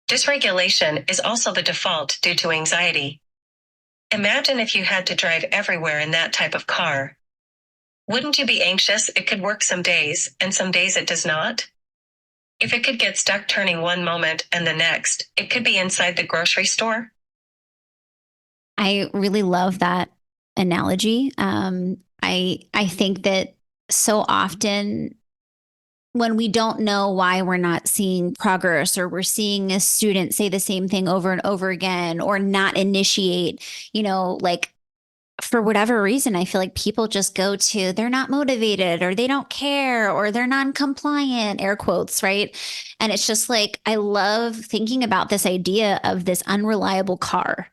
Dysregulation is also the default due to anxiety. Imagine if you had to drive everywhere in that type of car. Wouldn't you be anxious? It could work some days, and some days it does not. If it could get stuck turning one moment and the next, it could be inside the grocery store. I really love that analogy. I think that so often when we don't know why we're not seeing progress, or we're seeing a student say the same thing over and over again, or not initiate, like, for whatever reason, I feel like people just go to, they're not motivated, or they don't care, or they're non-compliant, air quotes, right? And it's just like, I love thinking about this idea of this unreliable car.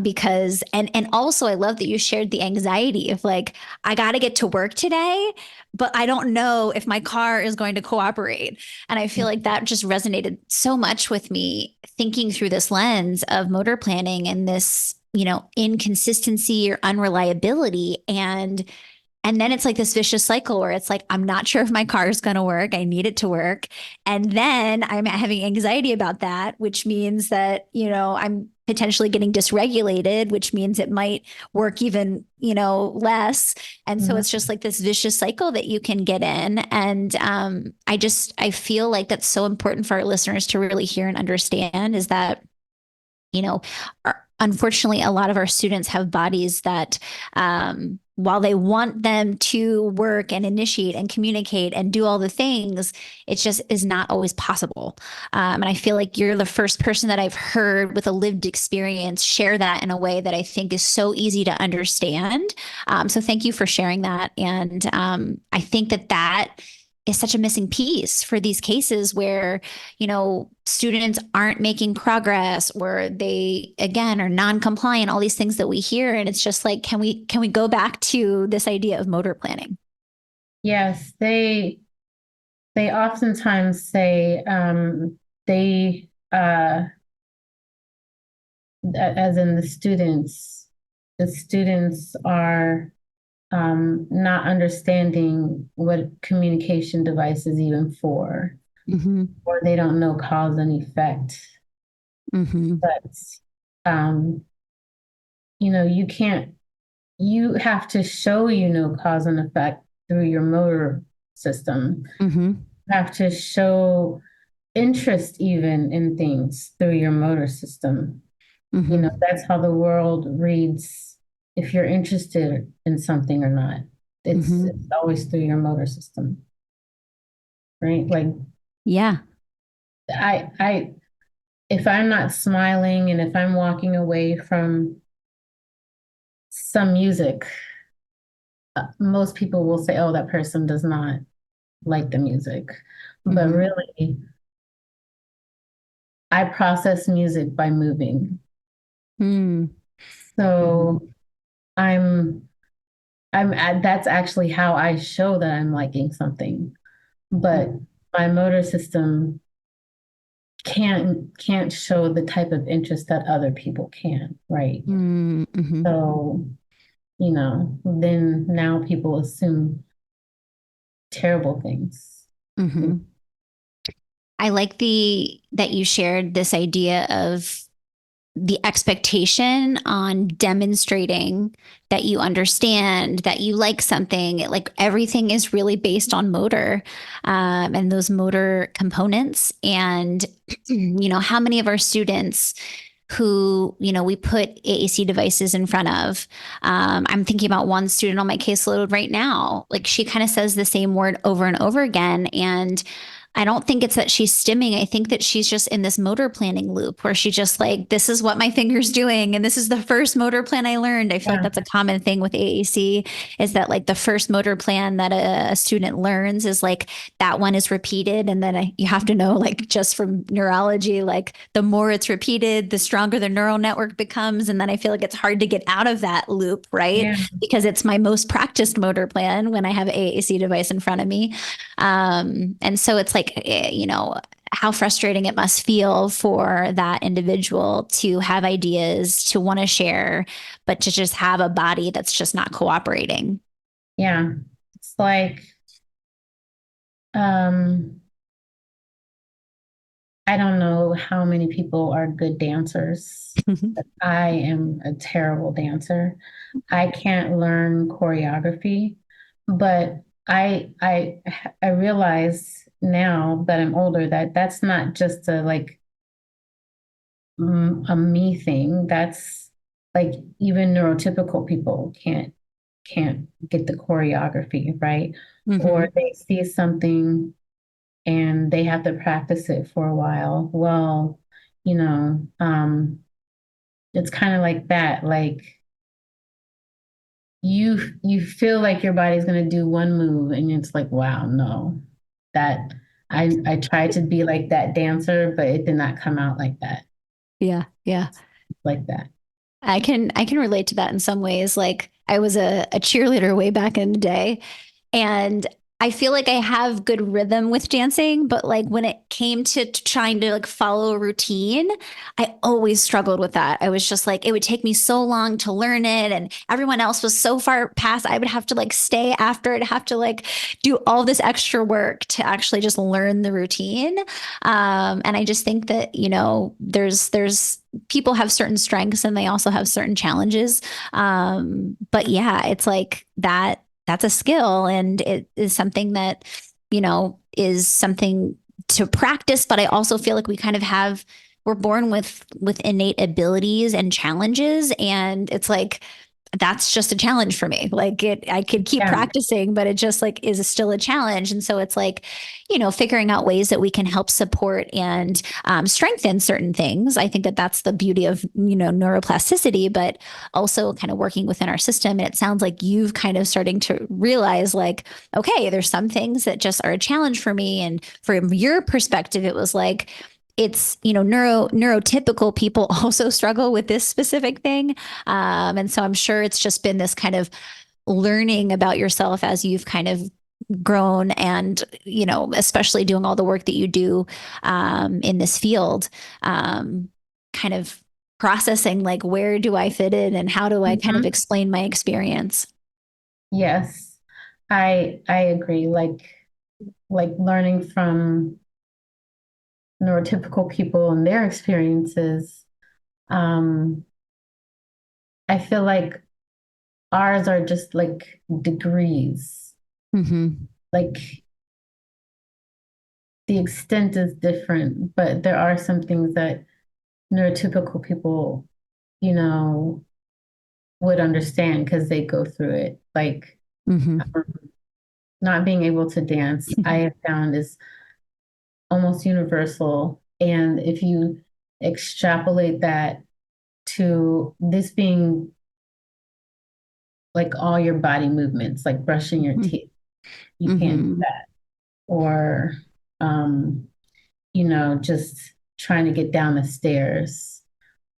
Because, and also I love that you shared the anxiety of like, I got to get to work today, but I don't know if my car is going to cooperate. And I feel like that just resonated so much with me, thinking through this lens of motor planning and this, inconsistency or unreliability. And then it's like this vicious cycle where it's like, I'm not sure if my car is going to work. I need it to work. And then I'm having anxiety about that, which means that, I'm potentially getting dysregulated, which means it might work even, less. And so it's just like this vicious cycle that you can get in. And I feel like that's so important for our listeners to really hear and understand, is that, unfortunately, a lot of our students have bodies that, while they want them to work and initiate and communicate and do all the things, it just is not always possible. And I feel like you're the first person that I've heard with a lived experience share that in a way that I think is so easy to understand. So thank you for sharing that. And I think that is such a missing piece for these cases where, students aren't making progress, or they, again, are non-compliant, all these things that we hear. And it's just like, can we go back to this idea of motor planning? Yes, they oftentimes say they as in the students are not understanding what communication device is even for, or they don't know cause and effect. But you have to show cause and effect through your motor system. You have to show interest even in things through your motor system. That's how the world reads if you're interested in something or not. It's always through your motor system, right? Like, yeah, I if I'm not smiling and if I'm walking away from some music, most people will say, oh, that person does not like the music. But really, I process music by moving. So that's actually how I show that I'm liking something. But my motor system can't show the type of interest that other people can, right? Mm-hmm. So, then now people assume terrible things. Mm-hmm. I like that you shared this idea of the expectation on demonstrating that you understand, that you like something. Like everything is really based on motor, and those motor components. And, how many of our students who, we put AAC devices in front of. I'm thinking about one student on my caseload right now. Like she kind of says the same word over and over again. And I don't think it's that she's stimming. I think that she's just in this motor planning loop where she just like, this is what my finger's doing. And this is the first motor plan I learned. I feel like that's a common thing with AAC is that like the first motor plan that a student learns is like that one is repeated. And then you have to know like just from neurology, like the more it's repeated, the stronger the neural network becomes. And then I feel like it's hard to get out of that loop, right? Yeah. Because it's my most practiced motor plan when I have an AAC device in front of me. And so it's like, how frustrating it must feel for that individual to have ideas, to want to share, but to just have a body that's just not cooperating. Yeah. It's like, I don't know how many people are good dancers. But I am a terrible dancer. I can't learn choreography, but I realize now that I'm older that that's not just a me thing. That's like even neurotypical people can't get the choreography, right? Mm-hmm. Or they see something and they have to practice it for a while. Well, it's kind of like that. Like you feel like your body's gonna do one move, and it's like, wow, no, that I tried to be like that dancer, but it did not come out like that. Yeah, yeah. Like that. I can relate to that in some ways. Like I was a cheerleader way back in the day, and I feel like I have good rhythm with dancing, but like when it came to trying to like follow a routine, I always struggled with that. I was just like, it would take me so long to learn it, and everyone else was so far past. I would have to like stay after it, have to like do all this extra work to actually just learn the routine. And I just think that there's people have certain strengths and they also have certain challenges. But yeah, it's like that's a skill and it is something that, is something to practice. But I also feel like we're born with innate abilities and challenges. And it's like, that's just a challenge for me. Like I could keep practicing, but it just like is still a challenge. And so it's like, figuring out ways that we can help support and strengthen certain things. I think that that's the beauty of, neuroplasticity, but also kind of working within our system. And it sounds like you've kind of starting to realize like, okay, there's some things that just are a challenge for me. And from your perspective, it was like, it's neurotypical people also struggle with this specific thing, and so I'm sure it's just been this kind of learning about yourself as you've kind of grown and especially doing all the work that you do in this field, kind of processing like where do I fit in and how do I kind of explain my experience. Yes, I agree. Like learning from neurotypical people and their experiences. I feel like ours are just like degrees. Like the extent is different, but there are some things that neurotypical people, would understand because they go through it. Like not being able to dance, I have found is almost universal. And if you extrapolate that to this being like all your body movements, like brushing your teeth, you can't do that. Or, just trying to get down the stairs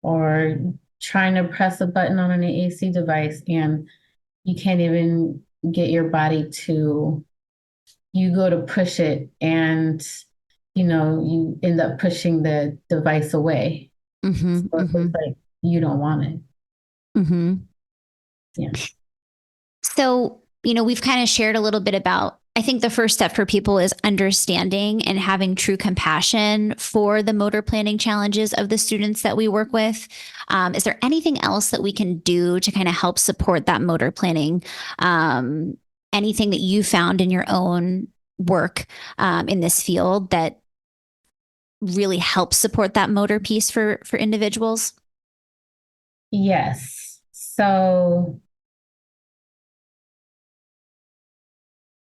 or trying to press a button on an AAC device and you can't even get your body to, you go to push it and you end up pushing the device away. Mm-hmm, So it looks like you don't want it. mm-hmm. Yeah. So, we've kind of shared a little bit about, I think the first step for people is understanding and having true compassion for the motor planning challenges of the students that we work with. Is there anything else that we can do to kind of help support that motor planning? Anything that you found in your own work in this field that really helps support that motor piece for individuals? Yes. So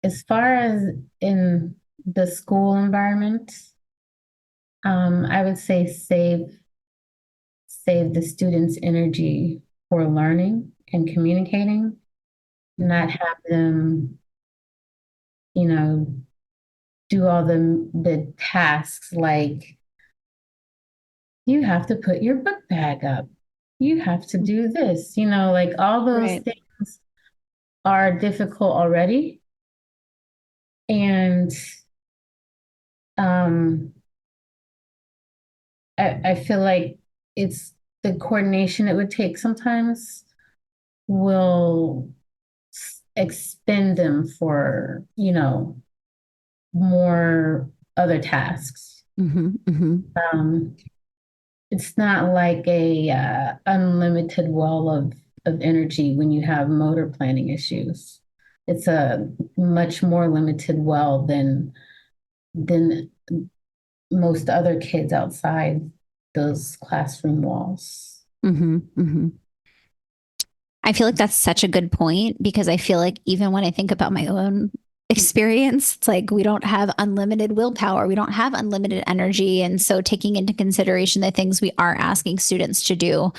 as far as in the school environment, I would say save the students' energy for learning and communicating, not have them, you know, do all the tasks like you have to put your book bag up, you have to do this, like all those Right. things are difficult already. And um, I feel like it's the coordination it would take sometimes will expend them for, more other tasks. Mm-hmm, mm-hmm. Um, it's not like a unlimited well of energy when you have motor planning issues. It's a much more limited well than most other kids outside those classroom walls. Mm-hmm, mm-hmm. I feel like that's such a good point because I feel like even when I think about my own experience, it's like we don't have unlimited willpower, we don't have unlimited energy. And so, taking into consideration the things we are asking students to do,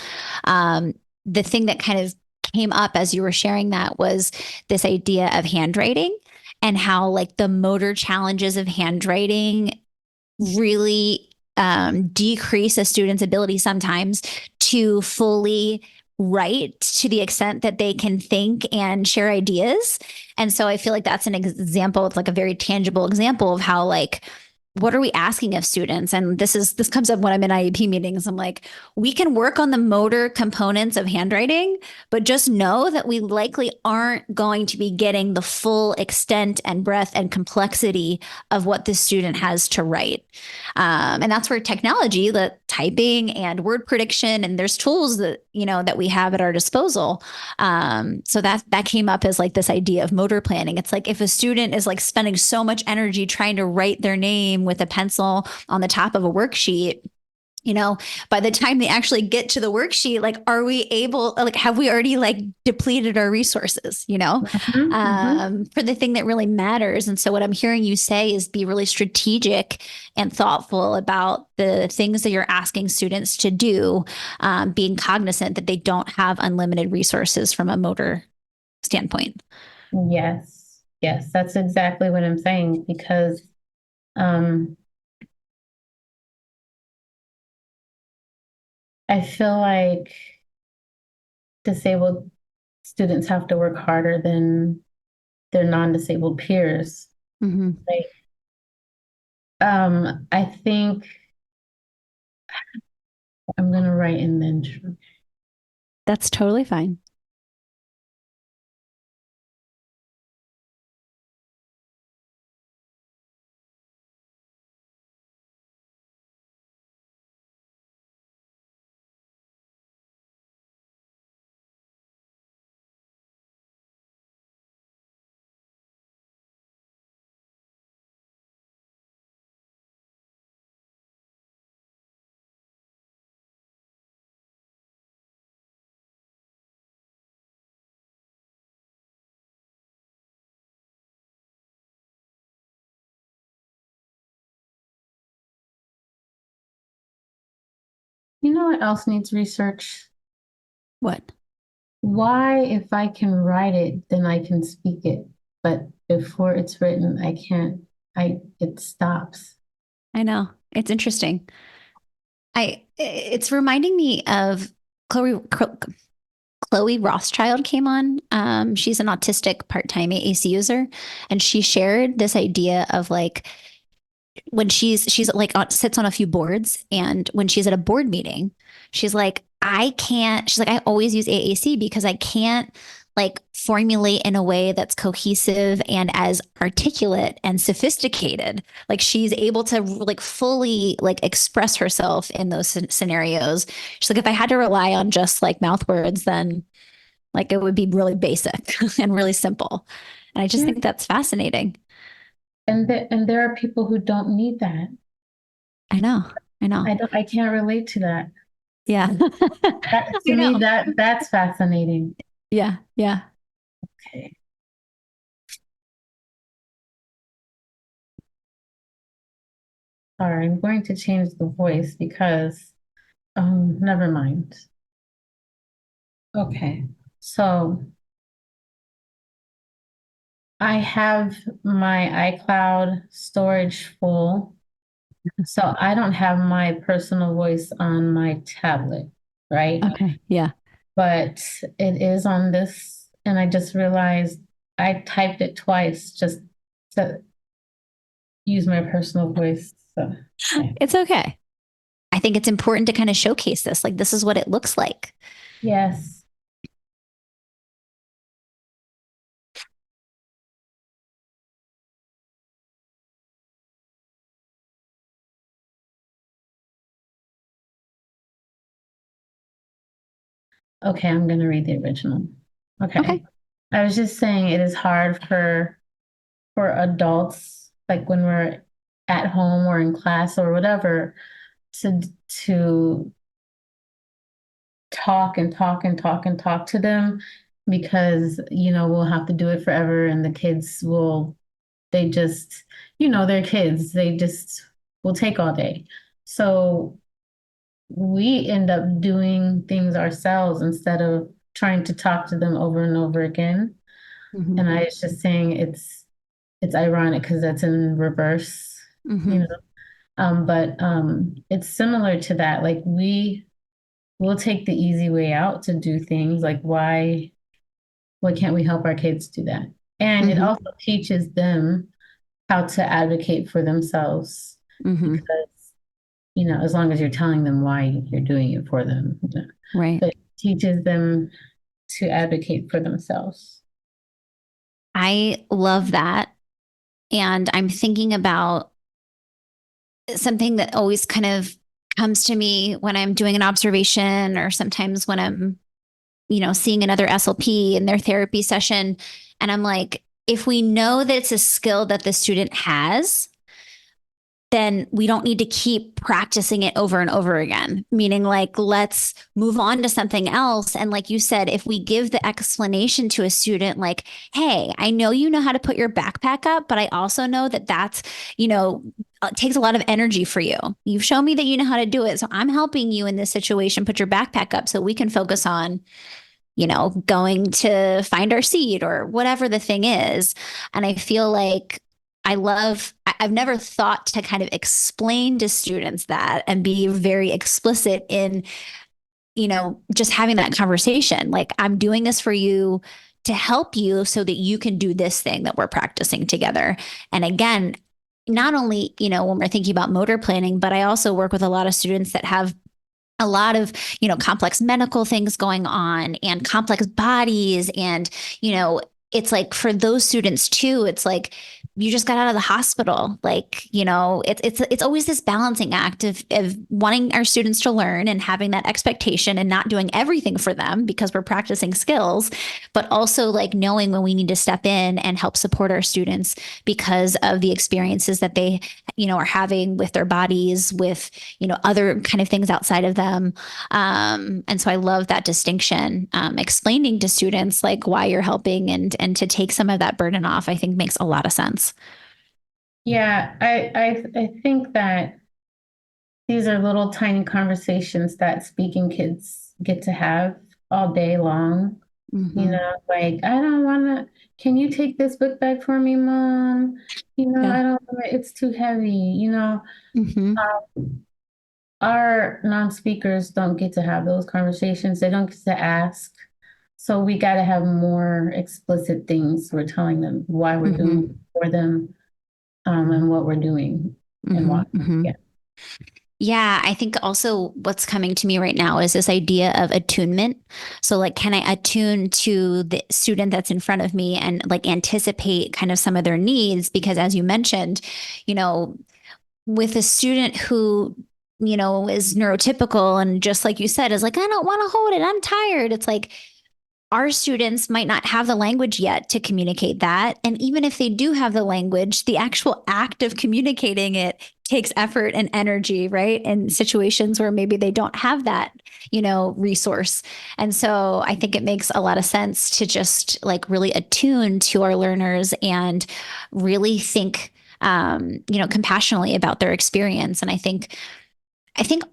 the thing that kind of came up as you were sharing that was this idea of handwriting and how, like, the motor challenges of handwriting really decrease a student's ability sometimes to fully write to the extent that they can think and share ideas. And so I feel like that's an example. It's like a very tangible example of how, like, what are we asking of students? And this comes up when I'm in IEP meetings. I'm like, we can work on the motor components of handwriting, but just know that we likely aren't going to be getting the full extent and breadth and complexity of what the student has to write. And that's where technology, the typing and word prediction, and there's tools that we have at our disposal. So that came up as like this idea of motor planning. It's like if a student is like spending so much energy trying to write their name with a pencil on the top of a worksheet, by the time they actually get to the worksheet, like, are we able, like, have we already like depleted our resources, for the thing that really matters? And so what I'm hearing you say is be really strategic and thoughtful about the things that you're asking students to do, being cognizant that they don't have unlimited resources from a motor standpoint. Yes, yes, that's exactly what I'm saying because I feel like disabled students have to work harder than their non-disabled peers. Mm-hmm. Like, I think I'm gonna write in the intro. That's totally fine. You know what else needs research? What? Why, if I can write it, then I can speak it, but before it's written, I can't. It stops. I know. It's interesting. It's reminding me of Chloe Rothschild came on. She's an autistic part-time AAC user, and she shared this idea of like when she's like sits on a few boards, and when she's at a board meeting, she's like, I can't, she's like, I always use AAC because I can't like formulate in a way that's cohesive and as articulate and sophisticated. Like she's able to like fully like express herself in those scenarios. She's like, if I had to rely on just like mouth words, then like it would be really basic and really simple. And I just Yeah. think that's fascinating. And there are people who don't need that. I know. I know. I can't relate to that. Yeah. To I me, know. that's fascinating. Yeah. Yeah. Okay. All right, I'm going to change the voice because never mind. Okay. So I have my iCloud storage full. So I don't have my personal voice on my tablet, right? Okay. Yeah. But it is on this, and I just realized I typed it twice just to use my personal voice. So, yeah. It's okay. I think it's important to kind of showcase this. Like, this is what it looks like. Yes. Okay, I'm going to read the original. Okay. Okay. I was just saying it is hard for adults, like when we're at home or in class or whatever, to talk and talk and talk and talk to them because, we'll have to do it forever and the kids will, they just, they're kids. They just will take all day. So we end up doing things ourselves instead of trying to talk to them over and over again. Mm-hmm. And I was just saying it's ironic because that's in reverse, Mm-hmm. but it's similar to that. Like we'll take the easy way out to do things. Like why can't we help our kids do that? And it Mm-hmm. also teaches them how to advocate for themselves Mm-hmm. because, as long as you're telling them why you're doing it for them, Right. but it teaches them to advocate for themselves. I love that. And I'm thinking about something that always kind of comes to me when I'm doing an observation, or sometimes when I'm, seeing another SLP in their therapy session. And I'm like, if we know that it's a skill that the student has, then we don't need to keep practicing it over and over again. Meaning, like, let's move on to something else. And like you said, if we give the explanation to a student, like, hey, I know you know how to put your backpack up, but I also know that that's, it takes a lot of energy for you. You've shown me that you know how to do it. So I'm helping you in this situation, put your backpack up so we can focus on, going to find our seat or whatever the thing is. And I feel like I've never thought to kind of explain to students that and be very explicit in, just having that conversation. Like, I'm doing this for you to help you so that you can do this thing that we're practicing together. And again, not only, when we're thinking about motor planning, but I also work with a lot of students that have a lot of, complex medical things going on and complex bodies. And, it's like for those students too, it's like you just got out of the hospital. Like, it's always this balancing act of wanting our students to learn and having that expectation and not doing everything for them because we're practicing skills, but also like knowing when we need to step in and help support our students because of the experiences that they, are having with their bodies, with, other kind of things outside of them. And so I love that distinction, explaining to students like why you're helping and to take some of that burden off, I think makes a lot of sense. Yeah, I think that these are little tiny conversations that speaking kids get to have all day long. Mm-hmm. Like, I don't want to, can you take this book back for me, Mom? Yeah. I don't, it's too heavy. Mm-hmm. Our non-speakers don't get to have those conversations. They don't get to ask. So we got to have more explicit things we're telling them why we're doing Mm-hmm. it for them, and what we're doing. and why. Yeah. Yeah, I think also what's coming to me right now is this idea of attunement. So, like, can I attune to the student that's in front of me and like anticipate kind of some of their needs? Because as you mentioned, you know, with a student who, you know, is neurotypical and just like you said, is like, I don't want to hold it, I'm tired. It's like, our students might not have the language yet to communicate that. And even if they do have the language, the actual act of communicating it takes effort and energy, right? In situations where maybe they don't have that, you know, resource. And so I think it makes a lot of sense to just like really attune to our learners and really think, you know, compassionately about their experience. And I think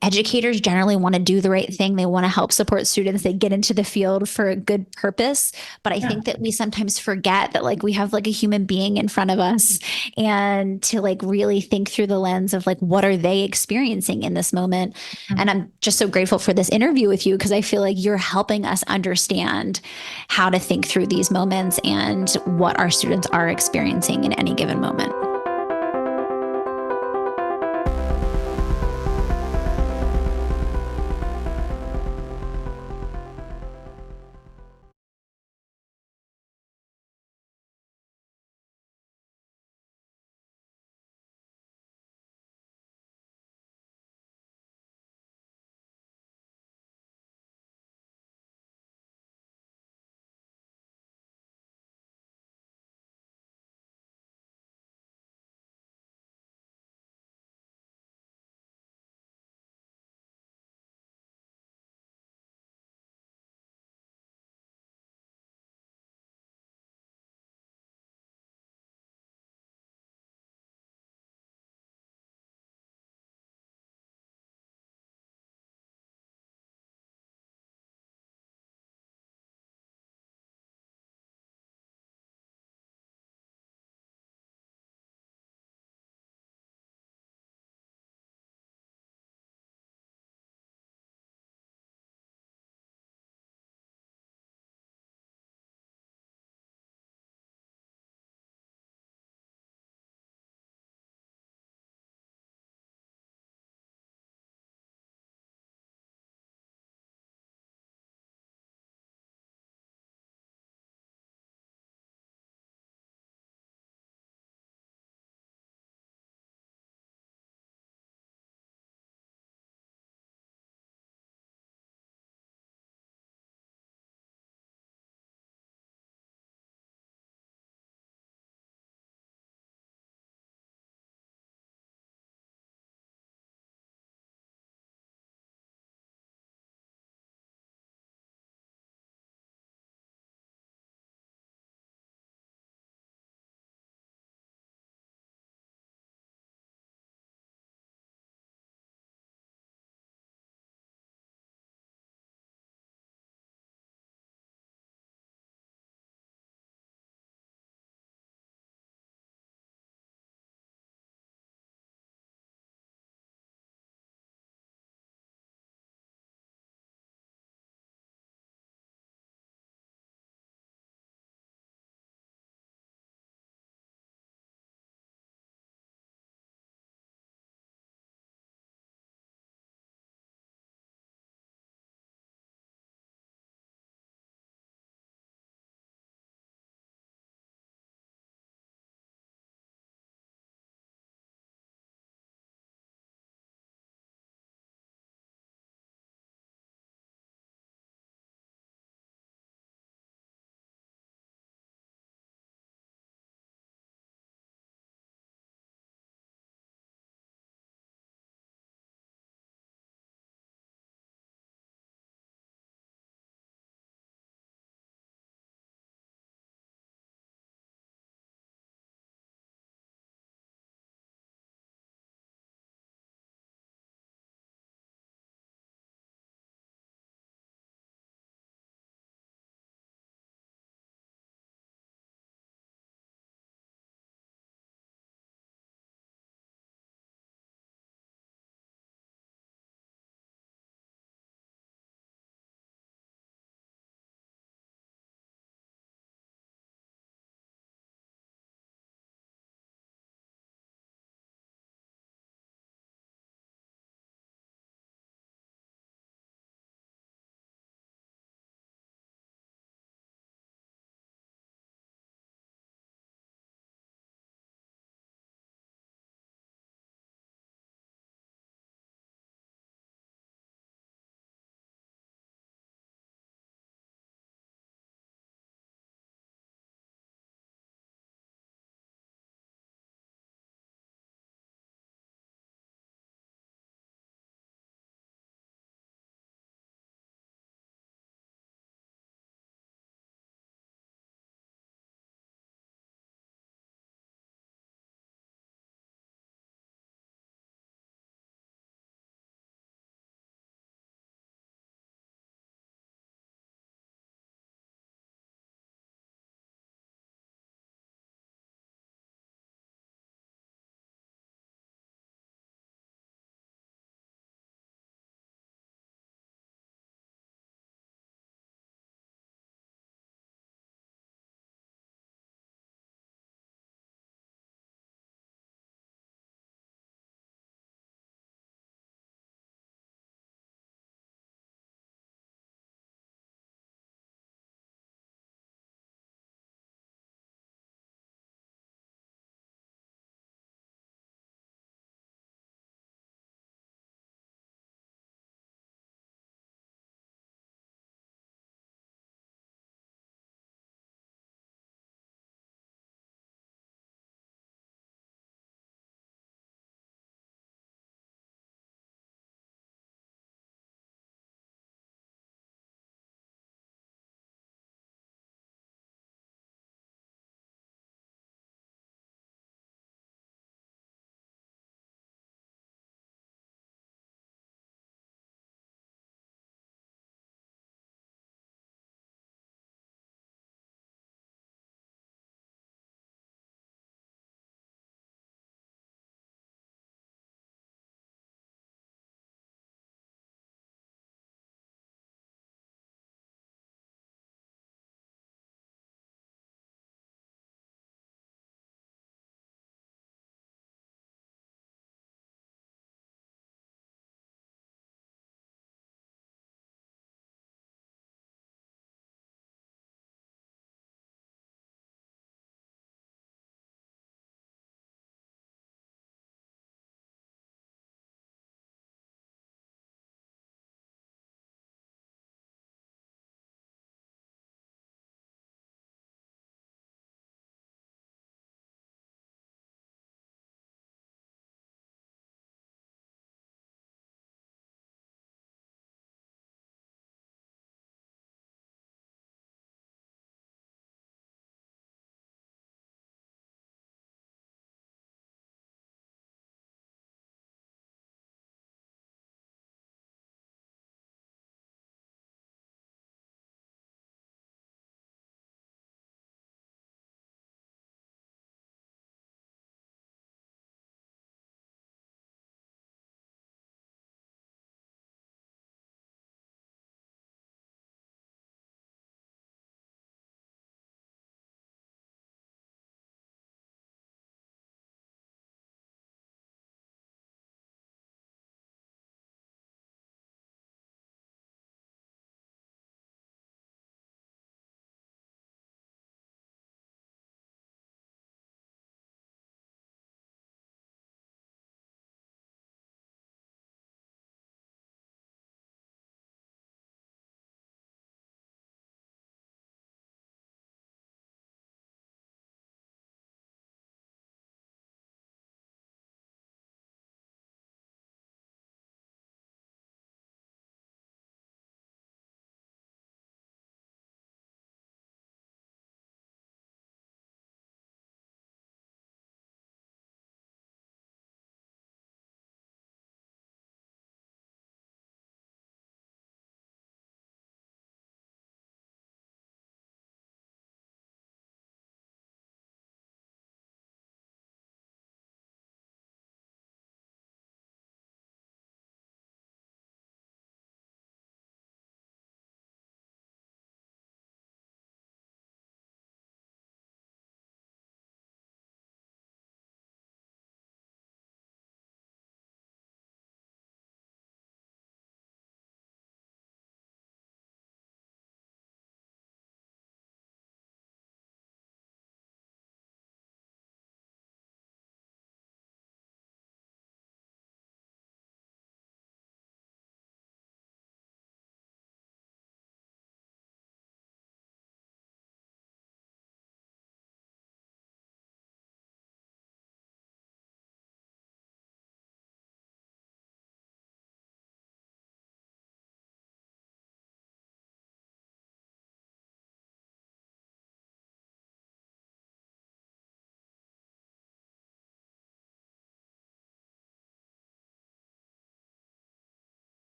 educators generally want to do the right thing. They want to help support students. They get into the field for a good purpose. But I think that we sometimes forget that like we have like a human being in front of us and to like really think through the lens of like, what are they experiencing in this moment? And I'm just so grateful for this interview with you because I feel like you're helping us understand how to think through these moments and what our students are experiencing in any given moment.